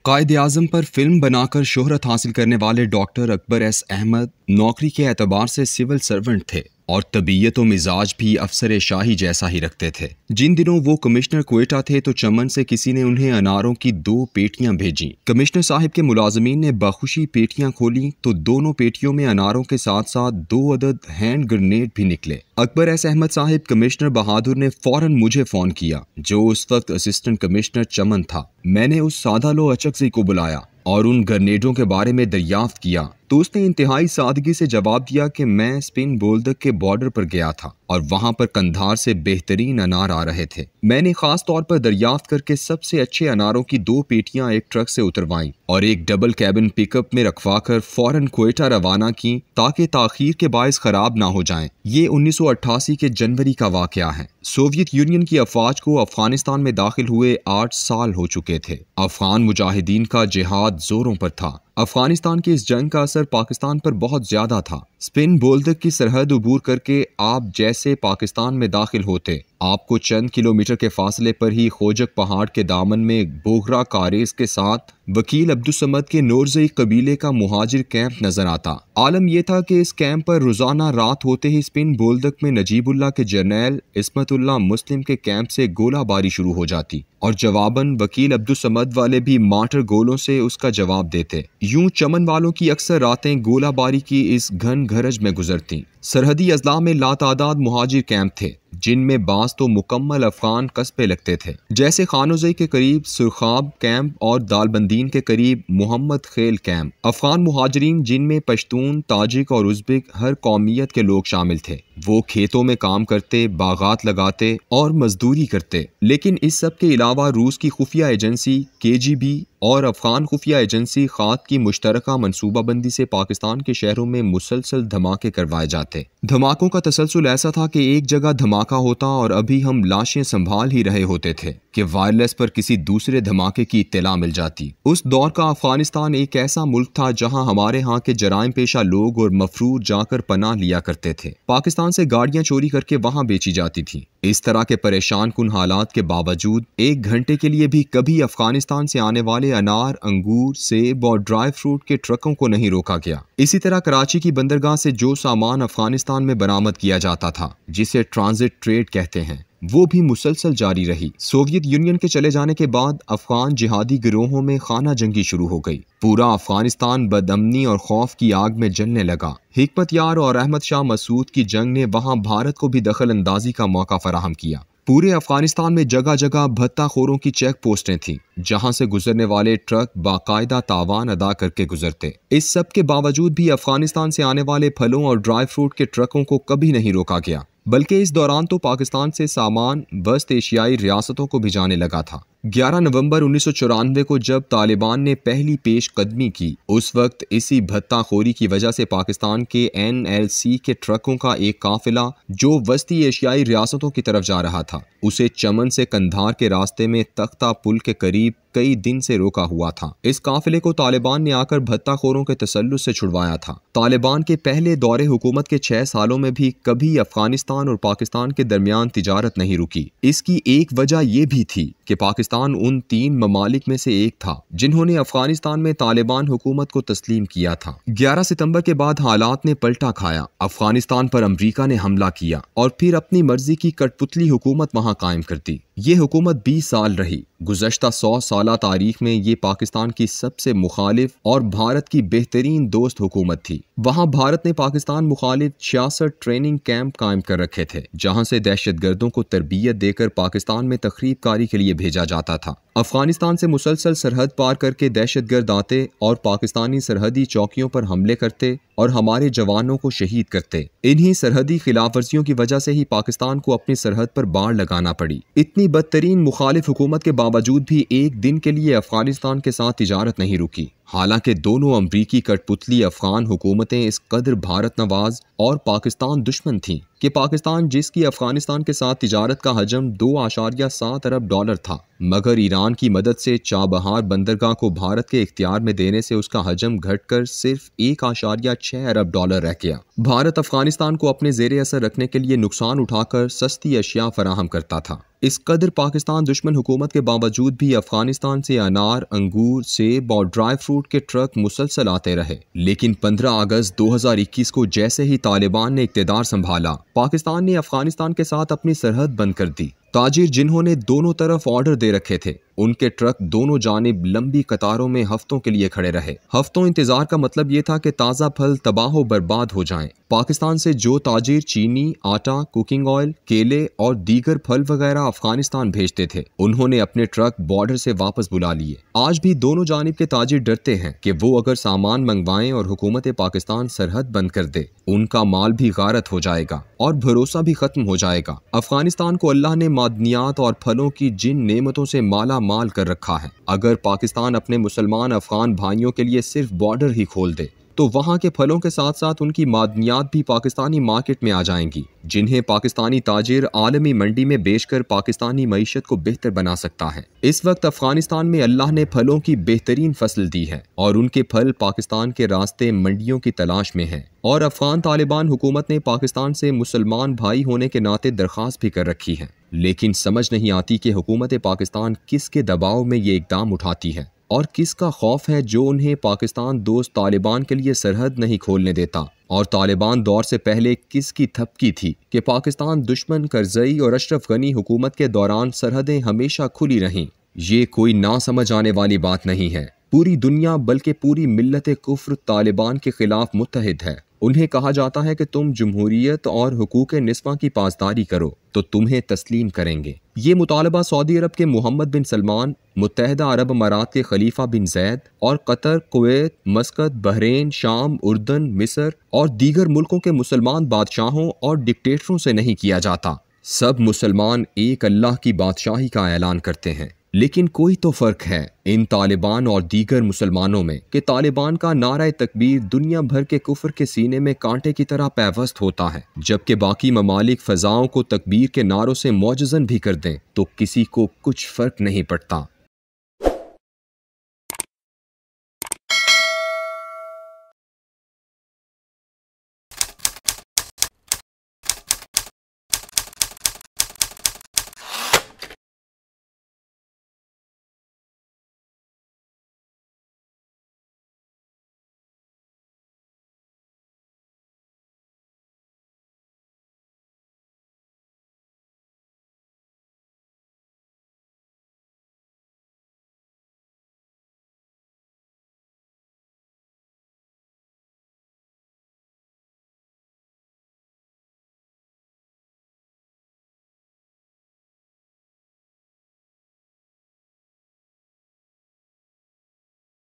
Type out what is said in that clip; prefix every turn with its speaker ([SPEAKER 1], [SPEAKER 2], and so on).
[SPEAKER 1] कायद आज़म पर फिल्म बनाकर शोहरत हासिल करने वाले डॉक्टर अकबर एस अहमद नौकरी के एतबार से सिविल सर्वेंट थे और तबीयत व मिजाज भी अफसर शाही जैसा ही रखते थे। जिन दिनों वो कमिश्नर क्वेटा थे तो चमन से किसी ने उन्हें अनारों की 2 पेटियां भेजी। कमिश्नर साहब के मुलाजमीन ने बखुशी पेटियां खोली तो दोनों पेटियों में अनारों के साथ साथ 2 अदद हैंड ग्रेनेड भी निकले। अकबर एस अहमद साहिब कमिश्नर बहादुर ने फौरन मुझे फोन किया, जो उस वक्त असिस्टेंट कमिश्नर चमन था। मैंने उस सादा लो अचकज़ई को बुलाया और उन ग्रेनेडों के बारे में दरियाफ्त किया तो उसने इंतहाई सादगी से जवाब दिया कि मैं स्पिन बोल्दक के बॉर्डर पर गया था और वहां पर कंधार से बेहतरीन अनार आ रहे थे। मैंने खास तौर पर दरियाफ्त करके सबसे अच्छे अनारों की 2 पेटियां एक ट्रक से उतरवाईं और एक डबल कैबिन पिकअप में रखवाकर फौरन क्वेटा रवाना की ताकि ताखीर के बायस खराब ना हो जाएं। ये 1988 के जनवरी का वाकया है। सोवियत यूनियन की अफवाज को अफगानिस्तान में दाखिल हुए 8 साल हो चुके थे। अफगान मुजाहिदीन का जिहाद जोरों पर था। अफगानिस्तान की इस जंग का असर पाकिस्तान पर बहुत ज्यादा था। स्पिन बोल्दक की सरहद अबूर करके आप जैसे पाकिस्तान में दाखिल होते, आपको चंद किलोमीटर के फासले पर ही खोजक पहाड़ के दामन में बोगरा कारेज के साथ वकील अब्दुस्समद के नोरजई कबीले का मुहाजिर कैंप नजर आता। आलम यह था कि इस कैंप पर रोजाना रात होते ही स्पिन बोल्दक में नजीबुल्लाह के जर्नैल इस्मतुल्लाह मुस्लिम के कैंप से गोलाबारी शुरू हो जाती और जवाबन वकील अब्दुस्समद वाले भी मार्टर गोलों से उसका जवाब देते। यूं चमन वालों की अक्सर रातें गोलाबारी की इस घन घरज में गुजरती। सरहदी अजला में लातादाद मुहाजिर कैंप थे, जिनमें बास तो मुकम्मल अफगान कस्बे लगते थे, जैसे खानोजई के करीब सुरखाब कैंप और दालबंदीन के करीब मोहम्मद खेल कैंप। अफगान मुहाजिरीन जिनमें पश्तून, ताजिक और उज़्बेक हर कौमियत के लोग शामिल थे। वो खेतों में काम करते, बागात लगाते और मजदूरी करते। लेकिन इस सब के अलावा रूस की खुफिया एजेंसी KGB और अफगान खुफिया एजेंसी खात की मुश्तरका मनसूबाबंदी से पाकिस्तान के शहरों में मुसलसल धमाके करवाए जाते। धमाकों का तसलसल ऐसा था कि एक जगह धमाका होता और अभी हम लाशें संभाल ही रहे होते थे कि वायरलेस पर किसी दूसरे धमाके की इत्तला मिल जाती। उस दौर का अफगानिस्तान एक ऐसा मुल्क था जहां हमारे यहाँ के जराइम पेशा लोग और मफरूर जाकर पनाह लिया करते थे। पाकिस्तान से गाड़ियां चोरी करके वहां बेची जाती थी। इस तरह के परेशान कुन हालात के बावजूद 1 घंटे के लिए भी कभी अफगानिस्तान से आने वाले अनार, अंगूर, सेब और ड्राई फ्रूट के ट्रकों को नहीं रोका गया। इसी तरह कराची की बंदरगाह से जो सामान अफगानिस्तान में बरामद किया जाता था, जिसे ट्रांजिट ट्रेड कहते हैं, वो भी मुसलसल जारी रही। सोवियत यूनियन के चले जाने के बाद अफगान जिहादी गिरोहों में खाना जंगी शुरू हो गई। पूरा अफगानिस्तान बदअमनी और खौफ की आग में जलने लगा। हिकमत यार और अहमद शाह मसूद की जंग ने वहां भारत को भी दखल अंदाजी का मौका फराहम किया। पूरे अफगानिस्तान में जगह जगह भत्ताखोरों की चेक पोस्टें थीं, जहां से गुजरने वाले ट्रक बाकायदा तावान अदा करके गुजरते। इस सब के बावजूद भी अफगानिस्तान से आने वाले फलों और ड्राई फ्रूट के ट्रकों को कभी नहीं रोका गया, बल्कि इस दौरान तो पाकिस्तान से सामान वस्त एशियाई रियासतों को भी जाने लगा था। 11 नवंबर 1994 को जब तालिबान ने पहली पेशकदमी की, उस वक्त इसी भत्ताखोरी की वजह से पाकिस्तान के NLC के ट्रकों का एक काफिला जो वस्ती एशियाई रियासतों की तरफ जा रहा था, उसे चमन से कंधार के रास्ते में तख्ता पुल के करीब कई दिन से रोका हुआ था। इस काफिले को तालिबान ने आकर भत्ताखोरों के तसल्लुस से छुड़वाया था। तालिबान के पहले दौरे हुकूमत के 6 सालों में भी कभी अफगानिस्तान और पाकिस्तान के दरमियान तिजारत नहीं रुकी। इसकी एक वजह यह भी थी कि पाकिस्तान उन 3 ममालिक में से एक था जिन्होंने अफगानिस्तान में तालिबान हुकूमत को तस्लीम किया था। 11 सितंबर के बाद हालात ने पलटा खाया। अफगानिस्तान पर अमरीका ने हमला किया और फिर अपनी मर्जी की कठपुतली हुकूमत वहां कायम कर दी। ये हुकूमत 20 साल रही। गुज़श्ता 100 साला तारीख में ये पाकिस्तान की सबसे मुखालिफ और भारत की बेहतरीन दोस्त हुकूमत थी। वहां भारत ने पाकिस्तान मुखालिफ 66 ट्रेनिंग कैंप कायम कर रखे थे, जहां से दहशतगर्दों को तरबियत देकर पाकिस्तान में तखरीबकारी के लिए भेजा जाता था। अफगानिस्तान से मुसलसल सरहद पार करके दहशतगर्द आते और पाकिस्तानी सरहदी चौकियों पर हमले करते और हमारे जवानों को शहीद करते। इन्हीं सरहदी खिलाफवर्जियों की वजह से ही पाकिस्तान को अपनी सरहद पर बाड़ लगाना पड़ी। इतनी बदतरीन मुखालिफ हुकूमत के बावजूद भी एक दिन के लिए अफगानिस्तान के साथ तिजारत नहीं रुकी। हालांकि दोनों अमरीकी कठपुतली अफगान हुकूमतें इस कदर भारत नवाज और पाकिस्तान दुश्मन थीं कि पाकिस्तान, जिसकी अफगानिस्तान के साथ तिजारत का हजम $2.7 अरब था, मगर ईरान की मदद से चाबहार बंदरगाह को भारत के इख्तियार में देने से उसका हजम घटकर सिर्फ $1.6 अरब रह गया। भारत अफगानिस्तान को अपने जेर असर रखने के लिए नुकसान उठाकर सस्ती अशिया फराहम करता था। इस कदर पाकिस्तान दुश्मन हुकूमत के बावजूद भी अफगानिस्तान से अनार, अंगूर, सेब और ड्राई फ्रूट के ट्रक मुसलसल आते रहे। लेकिन 15 अगस्त 2021 को जैसे ही तालिबान ने इक़्तिदार संभाला, पाकिस्तान ने अफगानिस्तान के साथ अपनी सरहद बंद कर दी। ताजिर जिन्होंने दोनों तरफ ऑर्डर दे रखे थे, उनके ट्रक दोनों जानिब लंबी कतारों में हफ्तों के लिए खड़े रहे। हफ्तों इंतजार का मतलब ये था कि ताज़ा फल तबाह व बर्बाद हो जाएं। पाकिस्तान से जो ताजिर चीनी, आटा, कुकिंग ऑयल, केले और दीगर फल वगैरह अफगानिस्तान भेजते थे, उन्होंने अपने ट्रक बॉर्डर से वापस बुला लिए। आज भी दोनों जानिब के ताजिर डरते हैं कि वो अगर सामान मंगवाएं और हुकूमत पाकिस्तान सरहद बंद कर दे, उनका माल भी गारत हो जाएगा और भरोसा भी खत्म हो जाएगा। अफगानिस्तान को अल्लाह ने मादनियात और फलों की जिन नेमतों से माला माल कर रखा है, अगर पाकिस्तान अपने मुसलमान अफगान भाइयों के लिए सिर्फ बॉर्डर ही खोल दे तो वहां के फलों के साथ साथ उनकी मादनियात भी पाकिस्तानी मार्केट में आ जाएंगी, जिन्हें पाकिस्तानी ताजिर आलमी मंडी में बेचकर पाकिस्तानी मईशत को बेहतर बना सकता है। इस वक्त अफगानिस्तान में अल्लाह ने फलों की बेहतरीन फसल दी है और उनके फल पाकिस्तान के रास्ते मंडियों की तलाश में हैं। और अफगान तालिबान हुकूमत ने पाकिस्तान से मुसलमान भाई होने के नाते दरख्वास्त भी कर रखी है, लेकिन समझ नहीं आती कि हुकूमत पाकिस्तान किसके दबाव में ये इकदाम उठाती है और किसका खौफ है जो उन्हें पाकिस्तान दोस्त तालिबान के लिए सरहद नहीं खोलने देता। और तालिबान दौर से पहले किसकी थपकी थी कि पाकिस्तान दुश्मन करजई और अशरफ गनी हुकूमत के दौरान सरहदें हमेशा खुली रहीं। ये कोई ना समझ आने वाली बात नहीं है। पूरी दुनिया बल्कि पूरी मिल्लत कुफ्र तालिबान के खिलाफ मुत्तहिद है। उन्हें कहा जाता है कि तुम जमहूरियत और हुकूक निस्बा की पासदारी करो तो तुम्हें तस्लीम करेंगे। ये मुतालबा सऊदी अरब के मोहम्मद बिन सलमान, मुत्तहिदा अरब अमारात के खलीफा बिन जैद और कतर, कुवैत, मस्कत, बहरीन, शाम, उर्दन, मिस्र और दीगर मुल्कों के मुसलमान बादशाहों और डिक्टेटरों से नहीं किया जाता। सब मुसलमान एक अल्लाह की बादशाही का ऐलान करते हैं। लेकिन कोई तो फर्क है इन तालिबान और दीगर मुसलमानों में कि तालिबान का नारा तकबीर दुनिया भर के कुफ्र के सीने में कांटे की तरह पैवस्त होता है, जबकि बाकी ममालिक फजाओं को तकबीर के नारों से मौजज़न भी कर दें तो किसी को कुछ फर्क नहीं पड़ता।